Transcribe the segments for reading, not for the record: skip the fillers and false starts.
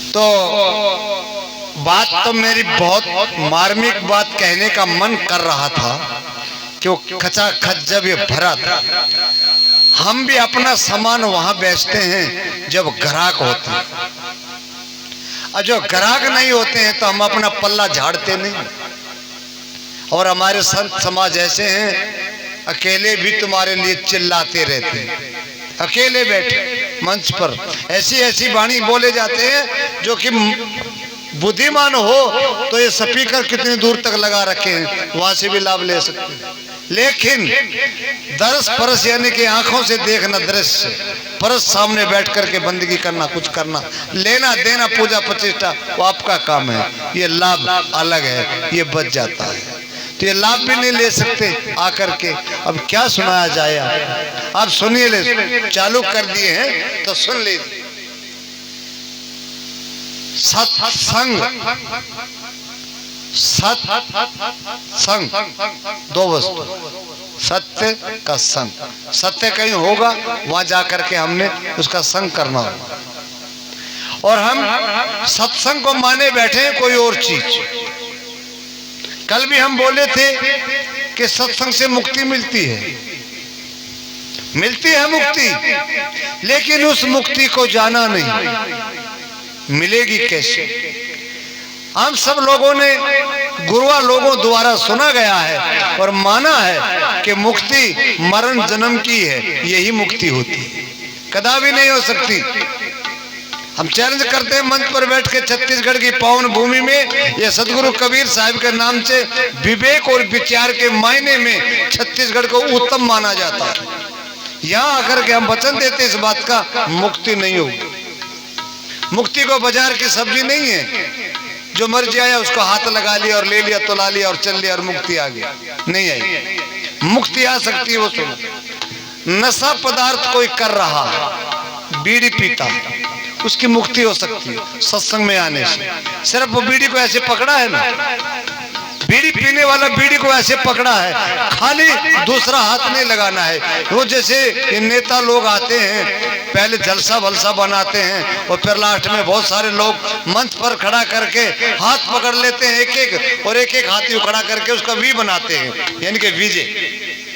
तो बात तो मेरी बहुत मार्मिक बात कहने का मन कर रहा था कि वो खचाखच जब ये भरा था, हम भी अपना सामान वहां बेचते हैं जब ग्राहक होते हैं, और जो ग्राहक नहीं होते हैं तो हम अपना पल्ला झाड़ते नहीं। और हमारे संत समाज ऐसे हैं, अकेले भी तुम्हारे लिए चिल्लाते रहते हैं, अकेले बैठे मंच पर ऐसी ऐसी वाणी बोले जाते हैं जो कि बुद्धिमान हो तो ये स्पीकर कितनी दूर तक लगा रखे हैं, वहां से भी लाभ ले सकते हैं। लेकिन दरस परस यानी कि आंखों से देखना, दृश्य परस सामने बैठ करके बंदगी करना, कुछ करना, लेना देना, पूजा प्रतिष्ठा, वो आपका काम है। ये लाभ अलग है, ये बच जाता है। तो ये लाभ भी नहीं ले सकते आकर के। अब क्या सुनाया जाए, आप सुनिए, ले चालू कर दिए हैं तो सुन लीजिए। सत्संग, सत्संग दो वस्तु, सत्य का संग। सत्य कहीं होगा वहां जाकर के हमने उसका संग करना होगा, और हम सत्संग को माने बैठे हैं कोई और चीज। कल भी हम बोले थे कि सत्संग से मुक्ति मिलती है, मिलती है मुक्ति, लेकिन उस मुक्ति को जाना नहीं, मिलेगी कैसे? हम सब लोगों ने गुरुआ लोगों द्वारा सुना गया है और माना है कि मुक्ति मरण जन्म की है, यही मुक्ति होती है, कदापि नहीं हो सकती। हम चैलेंज करते हैं मंच पर बैठ के, छत्तीसगढ़ की पावन भूमि में ये सदगुरु कबीर साहब के नाम से विवेक और विचार के मायने में छत्तीसगढ़ को उत्तम माना जाता है। यहाँ आकर के हम वचन देते इस बात का, मुक्ति नहीं होगी। मुक्ति को बाजार की सब्जी नहीं है, जो मर्जी आया उसको हाथ लगा लिया और ले लिया, तुला लिया और चल लिया और मुक्ति आ गया, नहीं आई। मुक्ति आ सकती है वो सुनो। नशा पदार्थ कोई कर रहा, बीड़ी पीता, उसकी मुक्ति हो सकती है सत्संग में आने से। सिर्फ वो बीड़ी को ऐसे पकड़ा है ना, बीड़ी पीने वाला बीड़ी को ऐसे पकड़ा है, खाली दूसरा हाथ नहीं लगाना है। वो जैसे ये नेता लोग आते हैं, पहले जलसा वलसा बनाते हैं और फिर लास्ट में बहुत सारे लोग मंच पर खड़ा करके हाथ पकड़ लेते हैं एक एक, और एक एक हाथ खड़ा करके उसका वी बनाते हैं, यानी कि विजय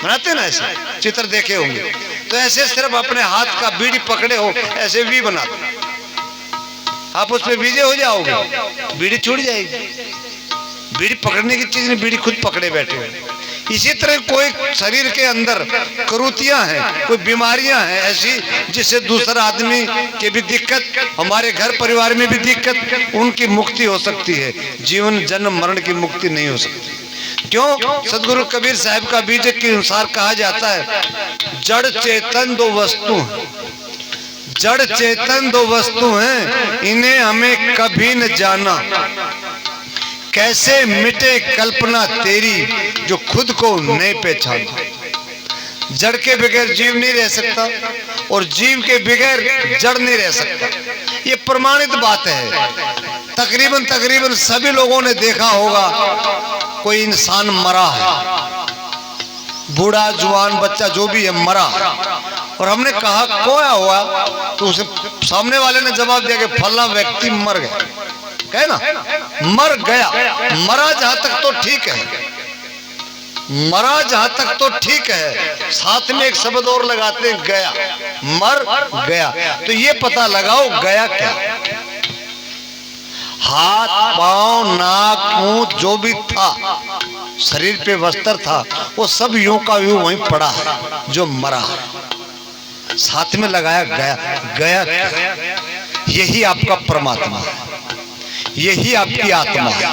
बनाते हैं ना, ऐसे चित्र देखे होंगे। तो ऐसे सिर्फ अपने हाथ का बीड़ी पकड़े हो ऐसे वी बनाते, आप उस पर विजय हो जाओगे, बीड़ी छूट जाएगी। बीड़ी पकड़ने की चीज नहीं, बीड़ी खुद पकड़े बैठे हो। इसी तरह कोई शरीर के अंदर करुतियां हैं, कोई बीमारियां हैं ऐसी जिससे दूसरा आदमी के भी दिक्कत, हमारे घर परिवार में भी दिक्कत, उनकी मुक्ति हो सकती है। जीवन जन्म मरण की मुक्ति नहीं हो सकती। क्यों? सदगुरु कबीर साहब का बीज के अनुसार कहा जाता है, जड़ चेतन दो वस्तु, जड़ चेतन दो वस्तु हैं, इन्हें हमें कभी न जाना। कैसे मिटे कल्पना तेरी जो खुद को नहीं पहचाना। जड़ के बगैर जीव नहीं रह सकता और जीव के बगैर जड़ नहीं रह सकता, ये प्रमाणित बात है। तकरीबन सभी लोगों ने देखा होगा, कोई इंसान मरा है, बूढ़ा जवान बच्चा जो भी है मरा, और हमने कहा खोया हुआ, तो उसे सामने वाले ने जवाब दिया कि फला व्यक्ति मर गया, कहे ना, मर गया। मरा जहां तक तो ठीक है, मरा जहां तक तो ठीक है, साथ में एक शब्द और लगाते हैं गया, मर गया। तो ये पता लगाओ गया क्या। हाथ पांव नाक मुंह जो भी था, शरीर पे वस्त्र था, वो सब यूं का यूं वहीं पड़ा है। जो मरा साथ में लगाया गया, गया क्या? यही आपका परमात्मा है, यही आपकी आत्मा है,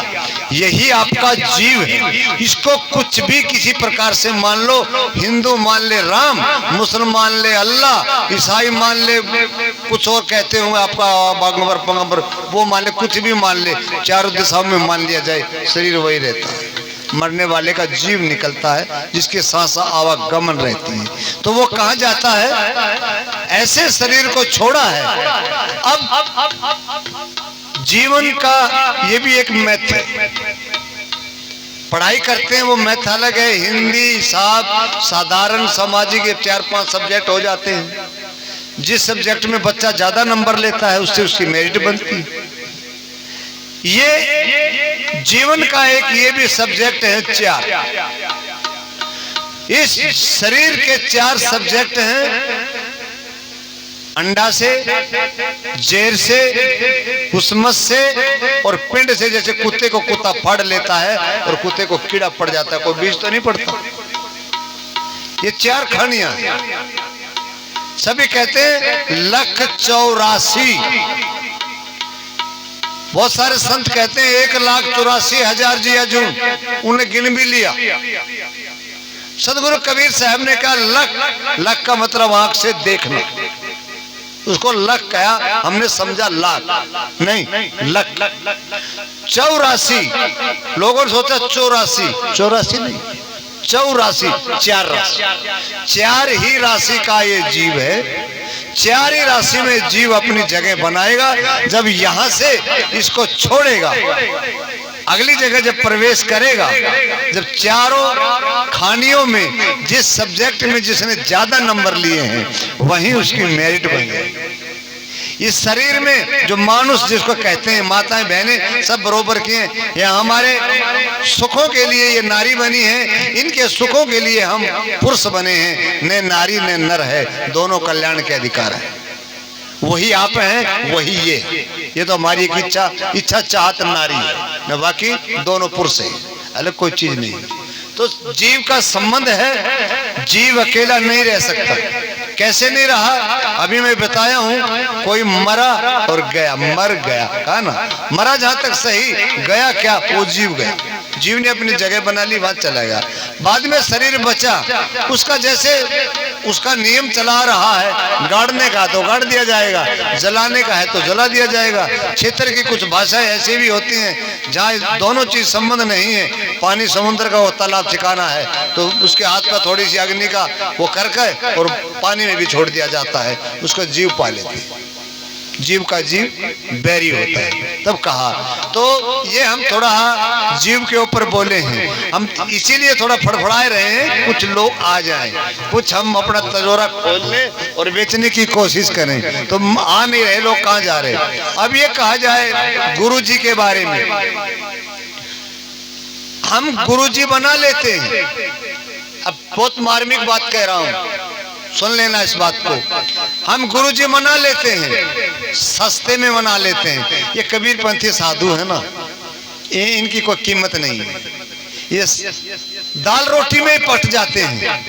यही आपका जीव है। इसको कुछ भी किसी प्रकार से मान लो, हिंदू मान ले राम, मुसलमान ले अल्लाह, ईसाई मान ले कुछ और कहते होंगे आपका बागंबर पंगंबर, वो मान ले, कुछ भी मान ले, चारों दिशाओं में मान लिया जाए, शरीर वही रहता है। मरने वाले का जीव निकलता है जिसके सांस आवागमन रहती है, तो वो कहाँ जाता है? ऐसे शरीर को छोड़ा है। अब जीवन का ये भी एक मैथ है, पढ़ाई करते हैं वो मैथ अलग है। हिंदी हिसाब साधारण सामाजिक 4-5 सब्जेक्ट हो जाते हैं। जिस सब्जेक्ट में बच्चा ज्यादा नंबर लेता है उससे उसकी मेरिट बनती है। ये जीवन का एक ये भी सब्जेक्ट है 4। इस शरीर के 4 सब्जेक्ट हैं। अंडा से, जेर से, कुसमस से और पिंड से। जैसे कुत्ते को कुत्ता फाड़ लेता है और कुत्ते को कीड़ा पड़ जाता है, कोई बीज तो नहीं पड़ता। ये 4 खानियां सभी कहते हैं 1,84,000। बहुत सारे संत कहते हैं 1,84,000 जिया जू, उन्हें गिन भी लिया। सदगुरु कबीर साहब ने कहा लख का मतलब आंख से देखना, उसको लख कहा, हमने समझा लाख, नहीं लख। 84 लोगों ने सोचा 84 नहीं, 84 4 राशि। 4 ही राशि का ये जीव है। 4 ही राशि में जीव अपनी जगह बनाएगा। जब यहां से इसको छोड़ेगा, अगली जगह जब प्रवेश करेगा, जब चारों खानियों में जिस सब्जेक्ट में जिसने ज्यादा नंबर लिए हैं वहीं उसकी मेरिट बन जाएगी। इस शरीर में जो मानुष जिसको कहते हैं, माताएं बहनें सब बरोबर की हैं। ये हमारे सुखों के लिए ये नारी बनी है, इनके सुखों के लिए हम पुरुष बने हैं। न नारी न नर है, दोनों कल्याण के अधिकार है। वही आप हैं, वही ये तो हमारी एक इच्छा चाहत नारी है, न बाकी दोनों पुरुष हैं, अलग कोई चीज नहीं। तो जीव का संबंध है, जीव अकेला नहीं रह सकता। कैसे नहीं रहा? अभी मैं बताया हूं, कोई मरा और गया, मर गया, कहा ना, मरा जहां तक सही, गया क्या, वो जीव गया। जीव ने अपनी जगह बना ली, वहां चला गया। बाद में शरीर बचा, उसका जैसे उसका नियम चला रहा है। गाड़ने का तो गाड़ दिया जाएगा, जलाने का है तो जला दिया जाएगा। क्षेत्र की कुछ भाषाएं ऐसी भी होती हैं जहाँ दोनों चीज संबंध नहीं है। पानी समुद्र का, वो तालाब ठिकाना है तो उसके हाथ में थोड़ी सी अग्नि का वो करके और पानी में भी छोड़ दिया जाता है, उसको जीव पा लेते हैं। जीव का जीव बैरी होता है। तब कहा तो ये हम थोड़ा जीव के ऊपर बोले हैं, हम इसीलिए थोड़ा फड़फड़ाए रहे हैं, कुछ लोग आ जाएं, कुछ हम अपना तजोरा खोल लें और बेचने की कोशिश करें। तो आ नहीं रहे लोग, कहाँ जा रहे। अब ये कहा जाए गुरु जी के बारे में, हम गुरु जी बना लेते हैं। अब बहुत मार्मिक बात कह रहा हूं, सुन लेना इस बात को। हम गुरुजी मना लेते हैं, सस्ते में मना लेते हैं। ये कबीरपंथी साधु है ना, ये इनकी कोई कीमत नहीं है। ये दाल रोटी में पट जाते हैं।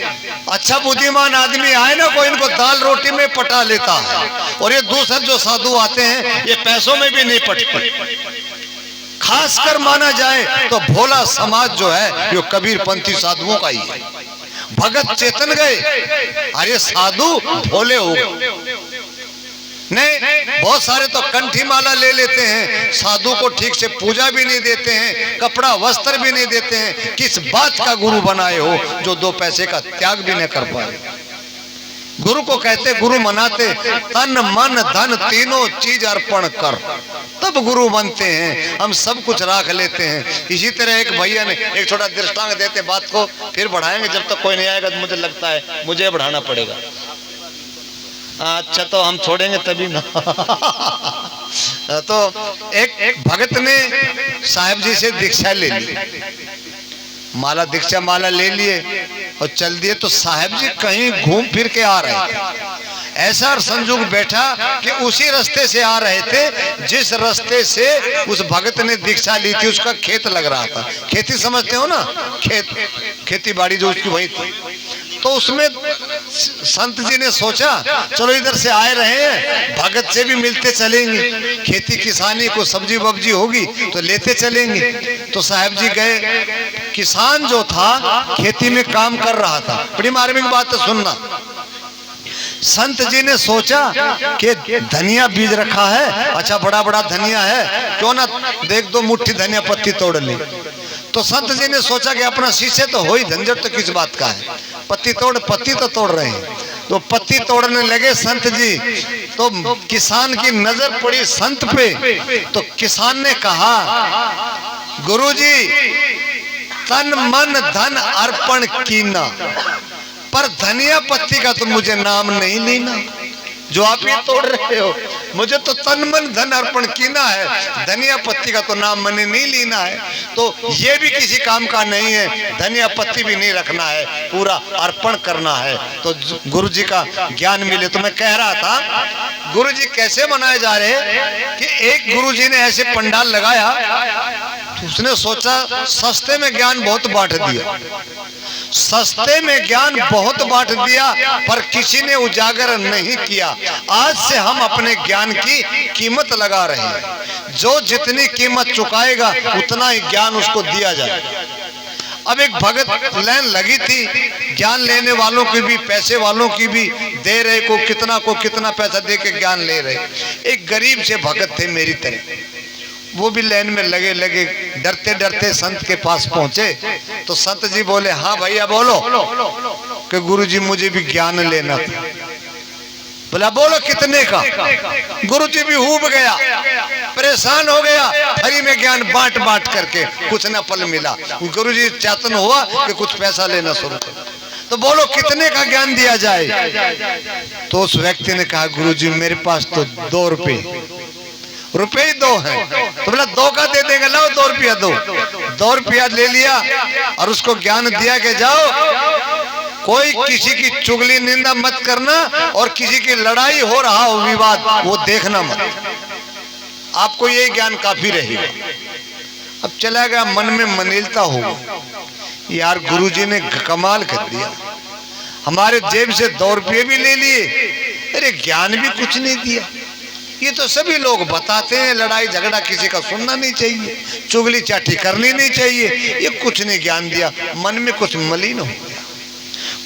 अच्छा बुद्धिमान आदमी आए ना, कोई इनको दाल रोटी में पटा लेता है। और ये दूसरे जो साधु आते हैं, ये पैसों में भी नहीं पटते। खासकर माना जाए तो भोला समाज जो है, ये कबीरपंथी साधुओं का ही है। भगत चेतन गए, अरे साधु भोले हो नहीं। बहुत सारे तो कंठी माला ले लेते हैं, साधु को ठीक से पूजा भी नहीं देते हैं, कपड़ा वस्त्र भी नहीं देते हैं। किस बात का गुरु बनाए हो जो 2 पैसे का त्याग भी नहीं कर पाए। गुरु को कहते, गुरु मनाते, तन मन धन तीनों चीज अर्पण कर, तब गुरु बनते हैं। हम सब कुछ राख लेते हैं। इसी तरह एक भैया ने एक छोटा दृष्टांत देते बात को, फिर बढ़ाएंगे। जब तक कोई नहीं आएगा तो मुझे लगता है मुझे बढ़ाना पड़ेगा। अच्छा तो हम छोड़ेंगे तभी ना। तो एक भगत ने साहब जी से दीक्षा ले ली, माला दीक्षा माला ले लिए और चल दिए। तो साहब जी कहीं घूम फिर के आ रहे थे। ऐसा संजोग बैठा कि उसी रास्ते से आ रहे थे जिस रास्ते से उस भगत ने दीक्षा ली थी। उसका खेत लग रहा था, खेती समझते हो ना, खेती बाड़ी जो उसकी वही थी। तो उसमें संत जी ने सोचा चलो इधर से आए रहे हैं, भगत से भी मिलते चलेंगे, खेती किसानी को सब्जी वब्जी होगी तो लेते चलेंगे। तो साहब जी गए। किसान जो था खेती में काम कर रहा था। बड़ी मार्मिक बात है, सुनना। संत जी ने सोचा कि धनिया बीज रखा है, अच्छा बड़ा बड़ा धनिया है, क्यों ना देख 2 मुट्ठी धनिया पत्ती तोड़ ले। तो संत जी ने सोचा कि अपना शीशे तो हो ही, झंझट तो किस बात का है, पत्ती तो तोड़ रहे हैं। तो पत्ती तोड़ने लगे संत जी। तो किसान की नजर पड़ी संत पे। तो किसान ने कहा, गुरुजी तन मन धन अर्पण कीना, पर धनिया पत्ती का तो मुझे नाम नहीं लेना। जो आप ये तोड़ रहे हो। मुझे तो तन मन धन अर्पण कीना है, धनिया पत्ती का तो नाम मैंने नहीं लेना है। तो ये भी किसी काम का नहीं है, धनिया पत्ती भी नहीं रखना है, पूरा अर्पण करना है। तो गुरु जी का ज्ञान मिले। तो मैं कह रहा था गुरु जी कैसे मनाए जा रहे हैं कि एक गुरु जी ने ऐसे पंडाल लगाया, तो उसने सोचा सस्ते में ज्ञान बहुत बांट दिया, सस्ते में ज्ञान बहुत बांट दिया, पर किसी ने उजागर नहीं किया। आज से हम अपने ज्ञान की कीमत लगा रहे हैं, जो जितनी कीमत चुकाएगा उतना ही ज्ञान उसको दिया जाए। अब एक भगत लाइन लगी थी, ज्ञान लेने वालों की भी पैसे वालों की भी, दे रहे को कितना पैसा दे के ज्ञान ले रहे। एक गरीब से भगत थे मेरी तरह, वो भी लाइन में लगे डरते डरते संत के पास पहुंचे। तो संत जी बोले, हाँ भैया बोलो, कि गुरु जी मुझे भी ज्ञान लेना था। बोला बोलो कितने का। गुरु जी भी ऊब गया, परेशान हो गया, फ्री में ज्ञान बांट बांट करके कुछ न पल मिला। गुरु जी चेतन हुआ कि कुछ पैसा लेना शुरू कर। तो बोलो कितने का ज्ञान दिया जाए। तो उस व्यक्ति ने कहा, गुरु जी मेरे पास तो 2 रुपए ही 2 हैं। तो बोला 2 का दे देंगे, लाओ 2 रुपया दो। 2 रुपया ले लिया और उसको ज्ञान दिया कि जाओ कोई किसी की चुगली निंदा मत करना, और किसी की लड़ाई हो रहा हो विवाद वो देखना मत, आपको ये ज्ञान काफी रहेगा। अब चला गया, मन में मनीलता हो, यार गुरुजी ने कमाल कर दिया, हमारे जेब से 2 रुपये भी ले लिए, अरे ज्ञान भी कुछ नहीं दिया। ये तो सभी लोग बताते हैं, लड़ाई झगड़ा किसी का सुनना नहीं चाहिए, चुगली चाटी करनी नहीं चाहिए, ये कुछ नहीं ज्ञान दिया। मन में कुछ मलिन हो गया।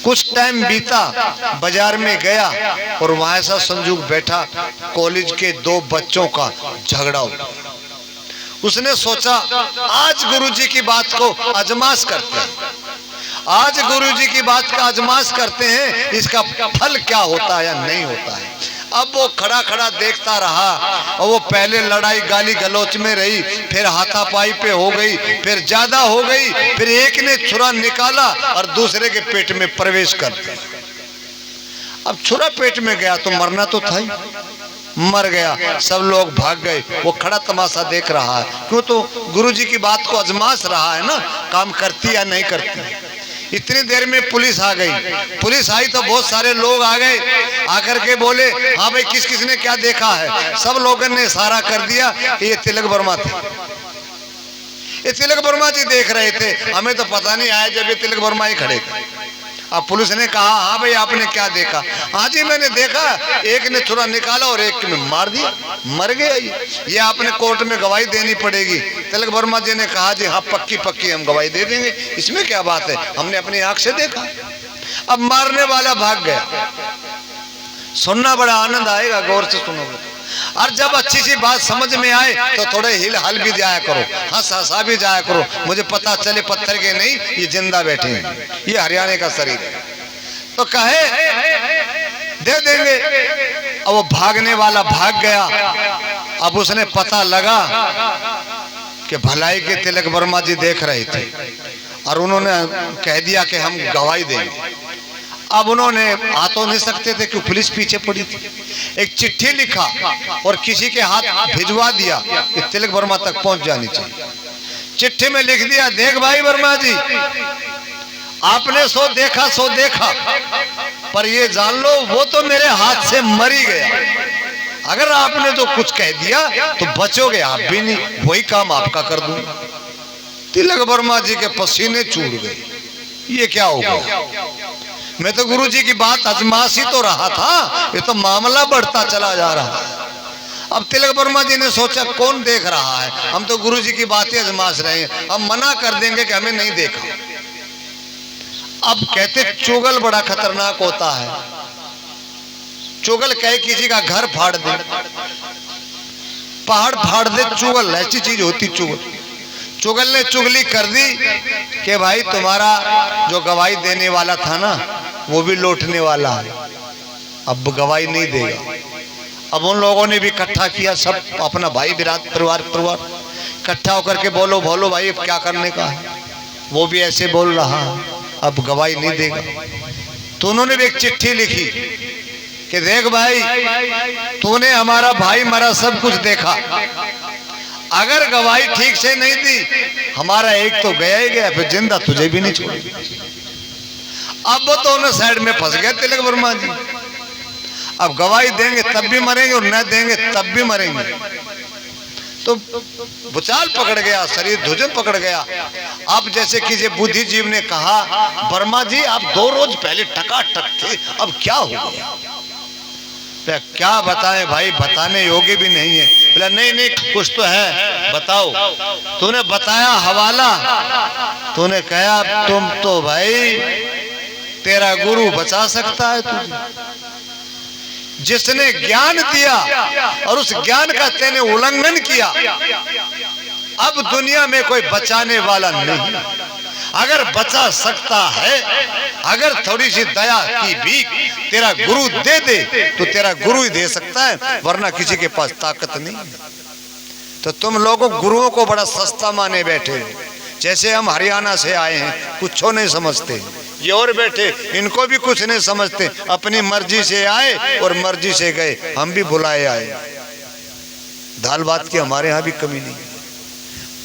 कुछ टाइम बीता, बाजार में गया और वहां ऐसा संजोग बैठा, कॉलेज के 2 बच्चों का झगड़ा हो। उसने सोचा आज गुरुजी की बात को आजमाश करते हैं, आज गुरुजी की बात का आजमाश करते हैं, इसका फल क्या होता है या नहीं होता है। अब वो खड़ा खड़ा देखता रहा, और वो पहले लड़ाई गाली गलौच में रही, फिर हाथापाई पे हो गई, फिर ज्यादा हो गई, फिर एक ने छुरा निकाला और दूसरे के पेट में प्रवेश कर दिया। अब छुरा पेट में गया तो मरना तो था ही, मर गया। सब लोग भाग गए, वो खड़ा तमाशा देख रहा है, क्यों तो गुरुजी की बात को आजमाश रहा है ना, काम करती या नहीं करती। इतनी देर में पुलिस आ गई। पुलिस आई तो बहुत सारे लोग आ गए, आकर के बोले, हाँ भाई किस किसने क्या देखा है। सब लोगों ने इशारा कर दिया कि ये तिलक वर्मा थे, ये तिलक वर्मा जी देख रहे थे, हमें तो पता नहीं आया जब ये तिलक वर्मा ही खड़े थे। अब पुलिस ने कहा, हाँ भाई आपने क्या देखा। हाँ जी मैंने देखा, एक ने छुरा निकाला और एक ने मार दिया, मर गया। ये आपने कोर्ट में गवाही देनी पड़ेगी। तिलक वर्मा जी ने कहा, जी हाँ पक्की हम गवाही दे देंगे, इसमें क्या बात है, हमने अपनी आंख से देखा। अब मारने वाला भाग गया। सुनना बड़ा आनंद आएगा, गौर से सुनोगे। और जब अच्छी सी बात समझ में आए तो थोड़े हिल हल भी जाया करो, हंसा भी जाया करो, मुझे पता चले पत्थर के नहीं ये जिंदा बैठे हैं, ये हरियाणा का शरीर है। तो कहे दे देंगे। अब वो भागने वाला भाग गया। अब उसने पता लगा कि भलाई के तिलक वर्मा जी देख रहे थे और उन्होंने कह दिया कि हम गवाही देंगे। अब उन्होंने आ तो नहीं सकते थे कि पुलिस पीछे पड़ी थी। एक चिट्ठी लिखा और किसी के हाथ भिजवा दिया कि तिलक वर्मा तक पहुंच जानी चाहिए। चिट्ठी में लिख दिया, देख भाई वर्मा जी, आपने सो देखा, पर ये जान लो वो तो मेरे हाथ से मर ही गया। अगर आपने जो कुछ कह दिया तो बचोगे आप भी नहीं, वही काम आपका कर दूंगा। तिलक वर्मा जी के पसीने छूट गए, ये क्या हो गया। मैं तो गुरु जी की बात आजमाश ही तो रहा था, ये तो मामला बढ़ता चला जा रहा है। अब तिलक वर्मा जी ने सोचा कौन देख रहा है, हम तो गुरु जी की बातें आजमाश रहे हैं, हम मना कर देंगे कि हमें नहीं देखा। अब कहते चुगल बड़ा खतरनाक होता है। चुगल कहे किसी का घर फाड़ दे, पहाड़ फाड़ दे, चुगल ऐसी चीज होती। चुगल ने चुगली कर दी कि भाई तुम्हारा जो गवाही देने वाला था ना वो भी लौटने वाला है, अब गवाही नहीं देगा। अब उन लोगों ने भी इकट्ठा किया, सब अपना भाई बिराद परिवार इकट्ठा होकर के बोलो भाई अब क्या करने का है। वो भी ऐसे बोल रहा, अब गवाही नहीं देगा। तो उन्होंने भी एक चिट्ठी लिखी कि देख भाई, तूने हमारा भाई मरा सब कुछ देखा, अगर गवाही ठीक से नहीं दी, हमारा एक तो गया ही गया, फिर जिंदा तुझे भी नहीं छोड़ेगी। अब वो दोनों साइड में फंस गए तिलक वर्मा जी। अब गवाही देंगे तब भी मरेंगे और न देंगे तब भी मरेंगे। तो भूचाल पकड़ गया, शरीर ध्वजन पकड़ गया। अब जैसे कि बुद्धिजीव ने कहा, वर्मा जी आप 2 रोज पहले टकाटक थे, अब क्या हो गया? क्या बताएं भाई, बताने योग्य भी नहीं है। बोला नहीं नहीं कुछ तो है, बताओ। तूने बताया हवाला, तूने कहा तुम तो भाई तेरा गुरु बचा सकता है तुझे, जिसने ज्ञान दिया और उस ज्ञान का तेने उल्लंघन किया, अब दुनिया में कोई बचाने वाला नहीं। अगर बचा सकता है, अगर थोड़ी सी दया की भीख तेरा गुरु दे दे तो तेरा गुरु ही दे सकता है, वरना किसी के पास ताकत नहीं। तो तुम लोगों गुरुओं को बड़ा सस्ता माने बैठे, जैसे हम हरियाणा से आए हैं, कुछ नहीं समझते। ये और बैठे, इनको भी कुछ नहीं समझते, अपनी मर्जी से आए और मर्जी से गए। हम भी बुलाए आए, दाल भात की हमारे यहाँ भी कमी नहीं,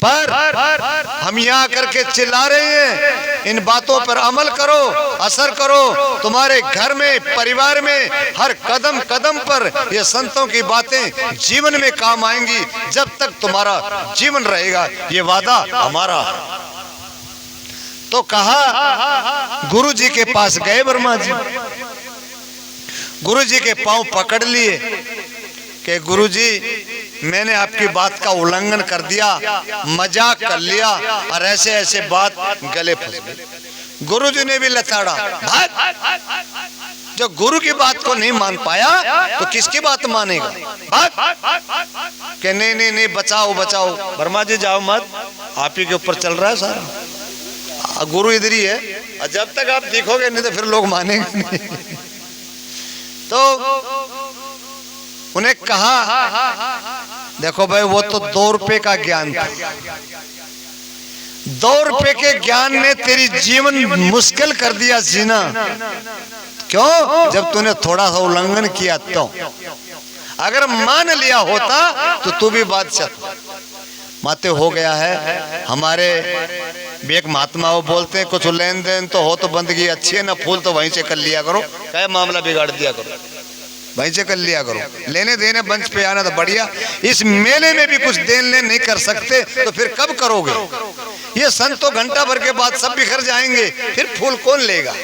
पर हम यहाँ करके चिल्ला रहे हैं, इन बातों पर अमल करो, असर करो। तुम्हारे घर में, परिवार में, हर कदम कदम पर ये संतों की बातें जीवन में काम आएंगी। जब तक तुम्हारा जीवन रहेगा, ये वादा हमारा। तो कहा, गुरु जी के पास गए वर्मा जी, गुरु जी के पांव पकड़ लिए कि गुरु जी मैंने आपकी बात का उल्लंघन कर दिया, मजाक कर लिया और ऐसे ऐसे बात गले फंस गई। गुरु जी ने भी लताड़ा, भाग। जो गुरु की बात को नहीं मान पाया तो किसकी बात मानेगा? भाग। कि नहीं नहीं नहीं बचाओ बचाओ। वर्मा जी जाओ मत, आप ही के ऊपर चल रहा है सारा, गुरु इधर ही है, और जब तक आप दिखोगे नहीं तो फिर लोग मानेंगे नहीं। तो उन्हें कहा, देखो भाई वो तो 2 रुपए का ज्ञान था, 2 रुपए के ज्ञान ने तेरी जीवन मुश्किल कर दिया जीना। क्यों? जब तूने थोड़ा सा उल्लंघन किया तो। अगर मान लिया होता तो तू भी बादशाह। माते हो गया है, हमारे एक महात्मा वो बोलते हैं कुछ लेन देन तो हो तो बंदगी अच्छी है ना, फूल तो वहीं से कर लिया करो, क्या मामला बिगाड़ दिया करो, वहीं से कर लिया करो। लेने देने मंच पे आना तो बढ़िया, इस मेले में भी कुछ देन लेन नहीं कर सकते तो फिर कब करोगे? ये संत तो घंटा भर के बाद सब बिखर जाएंगे, फिर फूल कौन लेगा?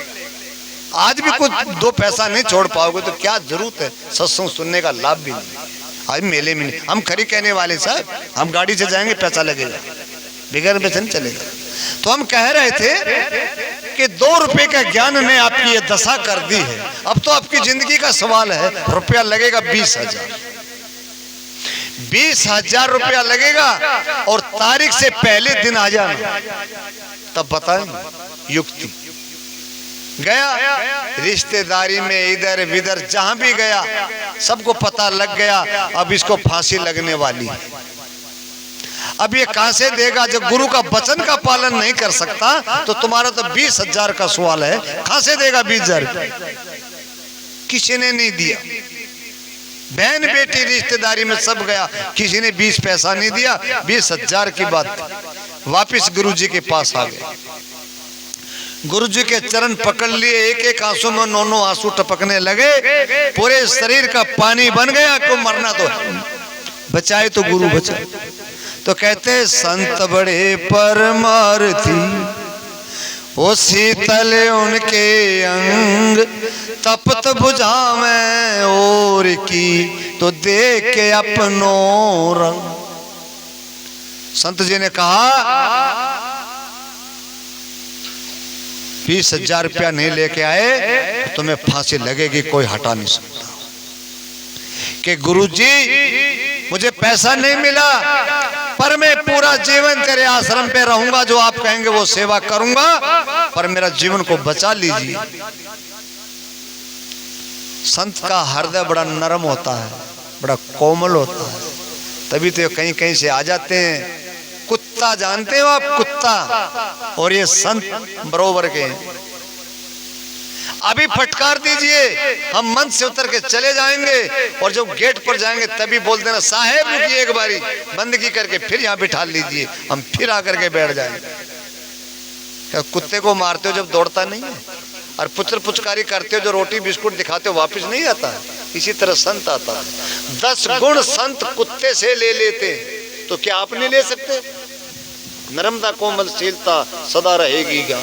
आज भी कुछ 2 पैसा नहीं छोड़ पाओगे तो क्या जरूरत है सत्संग सुनने का? लाभ भी नहीं आज मेले में नहीं। हम खरी कहने वाले साहब, हम गाड़ी से जाएंगे पैसा लगेगा, बिगैर पैसे नहीं चलेगा। तो हम कह रहे थे कि 2 रुपए का ज्ञान ने आपकी ये दशा कर दी है। अब तो आपकी जिंदगी का सवाल है, रुपया लगेगा 20,000, 20,000 रुपया लगेगा और तारीख से पहले दिन आ जाना, तब बताएं युक्ति। गया रिश्तेदारी में, इधर विधर जहां भी गया सबको पता लग गया, अब इसको फांसी लगने वाली है। अब ये कहां से देगा? जब गुरु का वचन का पालन नहीं कर सकता तो तुम्हारा तो 20,000 का सवाल है, कहां से देगा 20,000? किसी ने नहीं दिया। बहन बेटी रिश्तेदारी में सब गया, किसी ने 20 पैसा नहीं दिया। 20,000 की बात। वापिस गुरु जी के पास आ गए, गुरु जी के चरण पकड़ लिए, एक एक आंसू में 9 आंसू टपकने लगे, पूरे शरीर का पानी बन गया। को मरना तो बचाए तो गुरु बचाए। तो कहते संत बड़े परमार्थी, वो शीतल उनके अंग, तपत बुझा में और की, तो देख के अपनों रंग। संत जी ने कहा 20,000 रुपया नहीं लेके आए तो तुम्हें फांसी लगेगी, कोई हटा नहीं सकता। कि गुरुजी मुझे पैसा नहीं मिला, पर मैं पूरा जीवन तेरे आश्रम पे रहूंगा, जो आप कहेंगे वो सेवा करूंगा, पर मेरा जीवन को बचा लीजिए। संत का हृदय बड़ा नरम होता है, बड़ा कोमल होता है, तभी तो कहीं कहीं से आ जाते हैं। कुत्ता जानते हो आप? कुत्ता और ये संत बरोबर के हैं। अभी फटकार दीजिए, हम मंच से उतर के चले जाएंगे और जब गेट पर जाएंगे तभी बोल देना साहेब रुकिए एक बारी, बंदगी करके फिर यहाँ बिठा लीजिए, हम फिर आकर के बैठ जाएंगे। क्या कुत्ते को मारते हो जब दौड़ता नहीं है, और पुचर पुचकारी करते हो जो रोटी बिस्कुट दिखाते हो वापस नहीं आता है, इसी तरह संत आता है। 10 गुण संत कुत्ते से ले लेते तो क्या आप नहीं ले सकते? नर्मदा कोमलशीलता सदा रहेगी क्या?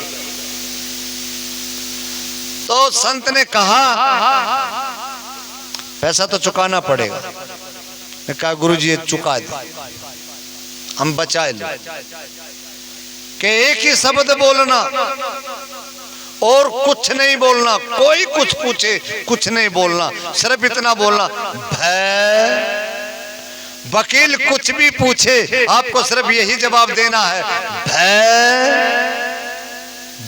तो संत ने कहा पैसा तो चुकाना पड़ेगा। ने कहा गुरुजी ये चुका दे, हम बचा ले। कि एक ही शब्द बोलना और कुछ नहीं बोलना, कोई कुछ पूछे कुछ नहीं बोलना, सिर्फ इतना बोलना भय। वकील कुछ भी पूछे आपको सिर्फ यही जवाब देना है भय।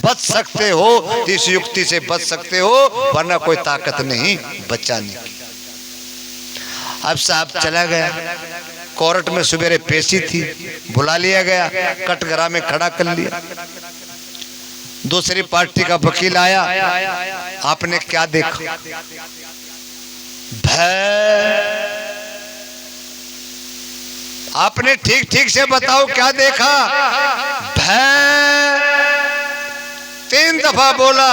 बच सकते हो, इस युक्ति से बच सकते हो, वरना कोई ताकत नहीं बचाने की। अब साहब चला गया, कोर्ट में सुबेरे पेशी थी, बुला लिया गया, कटघरा में खड़ा कर लिया। दूसरी पार्टी का वकील आया, आपने क्या देखा? भय। आपने ठीक ठीक से बताओ क्या देखा? भय 3 दफा बोला।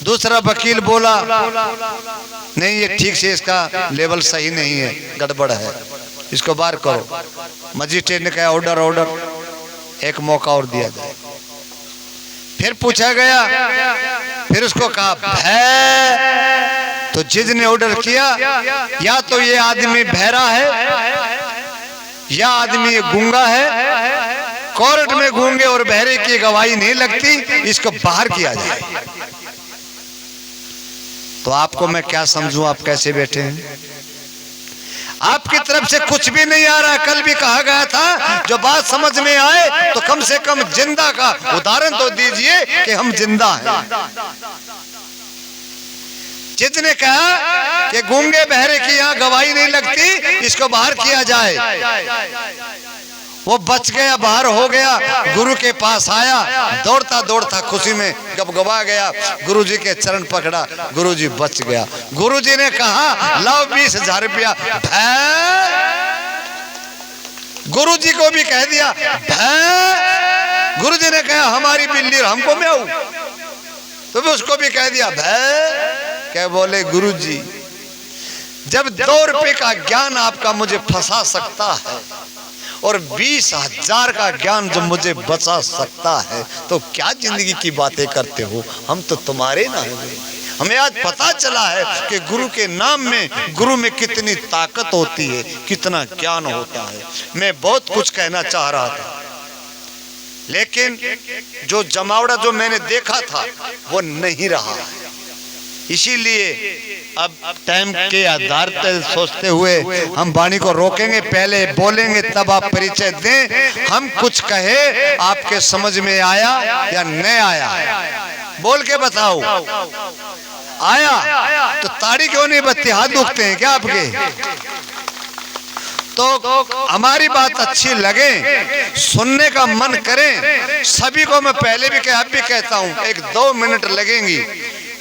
दूसरा वकील बोला नहीं ये ठीक से इसका लेवल सही नहीं है, गड़बड़ है, इसको बाहर करो। मजिस्ट्रेट ने कहा ऑर्डर ऑर्डर, एक मौका और दिया जाए। फिर पूछा गया, फिर उसको कहा भय। तो जज ने ऑर्डर किया या तो ये आदमी बहरा है या आदमी ये गूंगा है। कोर्ट में गूंगे और बहरे की गवाही नहीं लगती, इसको बाहर किया जाए। तो आपको मैं क्या समझूं, आप कैसे बैठे हैं? आपकी तरफ से कुछ भी नहीं आ रहा। कल भी कहा गया था जो बात समझ में आए तो कम से कम जिंदा का उदाहरण तो दीजिए कि हम जिंदा हैं। जिसने कहा कि गूंगे बहरे की यहाँ गवाही नहीं लगती, इसको बाहर किया जाए, वो बच गया, बाहर हो गया। गुरु के पास आया, दौड़ता दौड़ता खुशी में गबगबा गया, गुरुजी के चरण पकड़ा, गुरुजी बच गया। गुरुजी ने कहा लाओ 20,000 रुपया। गुरुजी को भी कह दिया भय। गुरुजी ने कहा हमारी बिल्ली हमको में आऊ, तो भी उसको भी कह दिया भय। क्या बोले गुरुजी, जब 2 रुपए का ज्ञान आपका मुझे फंसा सकता है और 20,000 का ज्ञान जब मुझे बचा सकता है, तो क्या जिंदगी की बातें करते हो? हम तो तुम्हारे ना हैं। हमें आज पता चला है कि गुरु के नाम में, गुरु में कितनी ताकत होती है, कितना ज्ञान होता है। मैं बहुत कुछ कहना चाह रहा था, लेकिन जो जमावड़ा जो मैंने देखा था वो नहीं रहा। इसीलिए अब टाइम के आधार पर सोचते हुए हम वाणी को रोकेंगे, पहले बोलेंगे तब आप परिचय दें। हम कुछ कहे, आपके समझ में आया या नहीं आया? बोल के बताओ। आया तो ताड़ी क्यों नहीं बजती? हाथ दुखते हैं क्या आपके? तो हमारी बात अच्छी लगे, सुनने का मन करें, सभी को मैं पहले भी कहा, अब भी कहता हूं, 1-2 मिनट लगेंगी।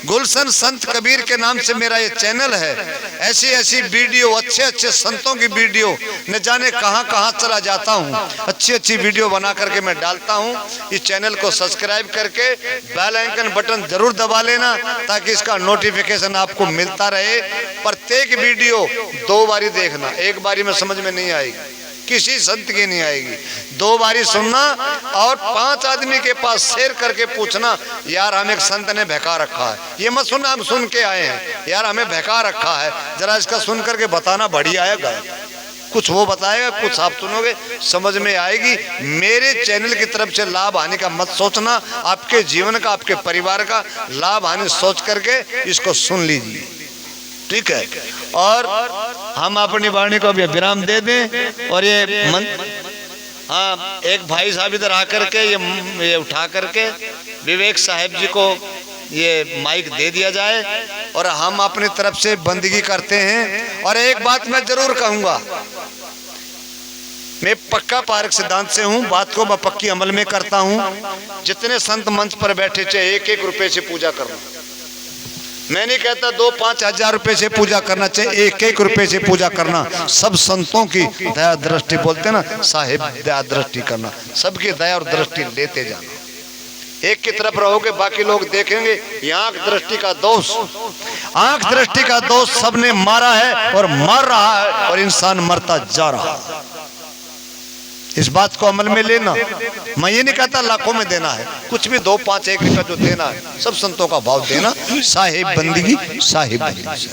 गुलशन संत कबीर के नाम से मेरा ये चैनल है। ऐसी ऐसी वीडियो, अच्छे अच्छे संतों की वीडियो न जाने कहां कहां चला जाता हूं, अच्छी अच्छी वीडियो बना करके मैं डालता हूं। इस चैनल को सब्सक्राइब करके बेल आइकन बटन जरूर दबा लेना, ताकि इसका नोटिफिकेशन आपको मिलता रहे। प्रत्येक वीडियो 2 बारी देखना, एक बारी में समझ में नहीं आएगी, किसी संत की नहीं आएगी। 2 बारी सुनना और 5 आदमी के पास शेयर करके पूछना यार हमें एक संत ने बहका रखा है। ये मत सुनना हम सुन के आए हैं, यार हमें बहका रखा है, जरा इसका सुन करके बताना, बढ़िया आएगा। कुछ वो बताएगा, कुछ आप सुनोगे, समझ में आएगी। मेरे चैनल की तरफ से लाभ हानि का मत सोचना, आपके जीवन का, आपके परिवार का लाभ हानि सोच करके इसको सुन लीजिए, ठीक है। और हम अपनी वाणी को भी विराम दे दें। और ये हाँ, एक भाई साहब इधर आकर के ये उठा करके विवेक साहब जी को ये माइक दे दिया जाए और हम अपनी तरफ से बंदगी करते हैं। और एक बात मैं जरूर कहूंगा, मैं पक्का पारक सिद्धांत से हूँ, बात को मैं पक्की अमल में करता हूँ। जितने संत मंच पर बैठे चाहे 1-1 रुपए से पूजा करना, मैं नहीं कहता 2-5 हजार रुपए से पूजा करना, चाहिए 1-1 रुपए से पूजा करना। सब संतों की दया दृष्टि, बोलते ना साहिब दया दृष्टि करना, सबकी दया और दृष्टि लेते जाना। एक की तरफ रहोगे बाकी लोग देखेंगे। ये आंख दृष्टि का दोष, आंख दृष्टि का दोष सबने मारा है और मार रहा है, और इंसान मरता जा रहा है। इस बात को अमल में लेना। मैं ये नहीं कहता लाखों में देना है, कुछ भी 2-5-1 रुपया जो देना है, सब संतों का भाव देना। साहिब बंदगी, साहिब बंदगी।